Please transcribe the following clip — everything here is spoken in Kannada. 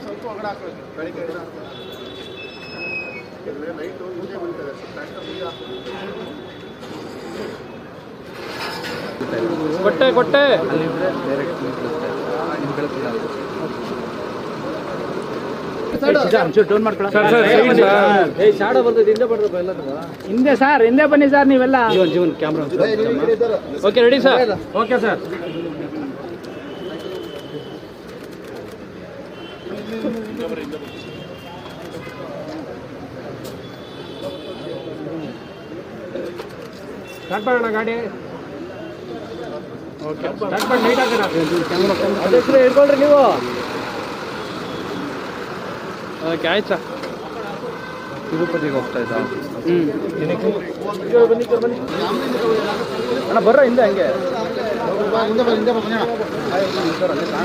ಸ್ವಲ್ಪ ಒಳಗಡೆ ಹಾಕಬೇಕು ಬೆಳಿಗ್ಗೆ ನೈಟು ಮುಂದೆ ಬಂದಿದ್ದಾರೆ ಕೊಟ್ಟೆ ಕೊಟ್ಟೆ ಹಿಂದೆ ಸರ್ ಹಿಂದೆ ಬನ್ನಿ ಸರ್ ನೀವೆಲ್ಲ Jeevan camera okay ready sir okay sir start ಮಾಡೋಣ ಗಾಡಿ ಓಕೆ ಸ್ಟಾರ್ಟ್ ಮಾಡಿ ಲೈಟ್ ಹಾಕೋಣ ಕ್ಯಾಮ್ರಾ ಹಿಡ್ಕೊಳ್ರಿ ನೀವು ಓಕೆ ಆಯ್ತು ಸರ್ ತಿರುಪತಿಗೆ ಹೋಗ್ತಾ ಇದ್ದ ಅಣ್ಣ ಬರ್ರ ಹಿಂದೆ ಹಂಗೆ